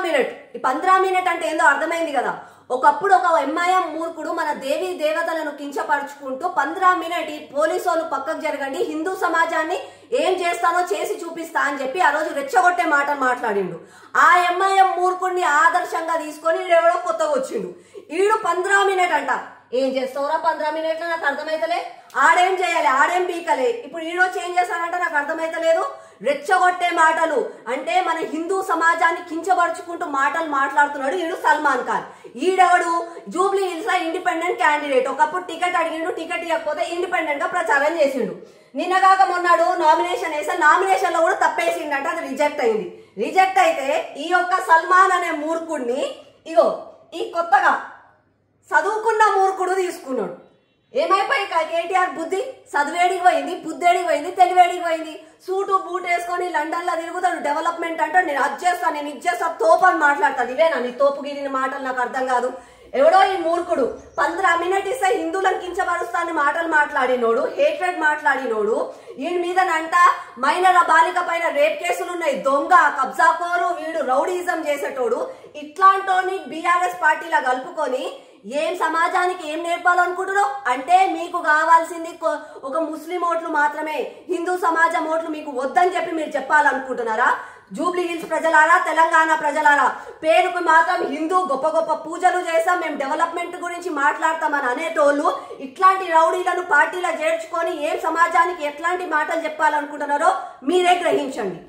Minute ఈ 15 minute అంటే ఏందో అర్థమైంది కదా. ఒకప్పుడు ఒక ఎంఐఎం మూర్ఖుడు మన దేవి దేవతలను కించపరుచుకుంటూ 15 మినిట్ ఈ పోలీసు వాళ్ళు పక్కకు జరగండి, హిందూ సమాజాన్ని ఏం చేస్తానో చేసి చూపిస్తా అని చెప్పి ఆ రోజు రెచ్చగొట్టే మాటలు మాట్లాడిండు. ఆ ఎంఐఎం మూర్ఖుడిని ఆదర్శంగా తీసుకొని ఈడెవడో కొత్తగా వచ్చిండు. ఈడు 15 మినిట్ అంట. ఏం చేస్తావురా 15 మినిట్లో నాకు అర్థమైతలే. ఆడేం చేయాలి, ఆడేం పీకలే. ఇప్పుడు ఈడొచ్చి ఏం చేస్తానంటే నాకు అర్థమైతలేదు. రెచ్చగొట్టే మాటలు అంటే మన హిందూ సమాజాన్ని కించపరుచుకుంటూ మాటలు మాట్లాడుతున్నాడు ఈడు సల్మాన్ ఖాన్. ఈడెవడు జూబ్లీ హిల్స్ లో ఇండిపెండెంట్ క్యాండిడేట్. ఒకప్పుడు టికెట్ అడిగిండు, టికెట్ ఇవ్వకపోతే ఇండిపెండెంట్ గా ప్రచారం చేసిండు. నిన్నగాక మొన్నాడు నామినేషన్ వేస్తే నామినేషన్ లో కూడా తప్పేసిండంటే అది రిజెక్ట్ అయింది. రిజెక్ట్ అయితే ఈ యొక్క సల్మాన్ అనే మూర్ఖుడిని ఇగో ఈ కొత్తగా చదువుకున్న మూర్ఖుడు తీసుకున్నాడు. ఏమైపోయి కేటీఆర్ బుద్ధి చదువేడికి పోయింది, బుద్ధేడికి పోయింది, తెలివేడికి పోయింది. సూటు బూట్ వేసుకొని లండన్ లో తిరుగుతాడు. డెవలప్మెంట్ అంటే నేను అది చేస్తాను, నేను ఇది చేస్తా, తోపు అని మాట్లాడతాను. ఇవేనా నీ తోపుగిరిన మాటలు? నాకు అర్థం కాదు. ఎవడో ఈ మూర్ఖుడు 15 మినిట్ ఇస్తే హిందువులను కించపరుస్తాన్ని మాటలు మాట్లాడినోడు, హేట్రెడ్ మాట్లాడినోడు. వీడి మీదనంట మైనర్ బాలిక పైన రేప్ కేసులు ఉన్నాయి. దొంగ, కబ్జాకోరు, వీడు రౌడీజం చేసేటోడు. ఇట్లాంటోని బీఆర్ఎస్ పార్టీలా కలుపుకొని ఏం సమాజానికి ఏం నేర్పాలనుకుంటున్నావు అంటే మీకు కావాల్సింది ఒక ముస్లిం ఓట్లు మాత్రమే, హిందూ సమాజం ఓట్లు మీకు వద్దని చెప్పి మీరు చెప్పాలనుకుంటున్నారా? జూబ్లీ హిల్స్ ప్రజలారా, తెలంగాణ ప్రజలారా, పేరుకు మాత్రం హిందూ గొప్ప గొప్ప పూజలు చేస్తాం, మేము డెవలప్మెంట్ గురించి మాట్లాడతామని అనేటోళ్ళు ఇట్లాంటి రౌడీలను పార్టీలో చేర్చుకొని ఏం సమాజానికి ఎట్లాంటి మాటలు చెప్పాలనుకుంటున్నారో మీరే గ్రహించండి.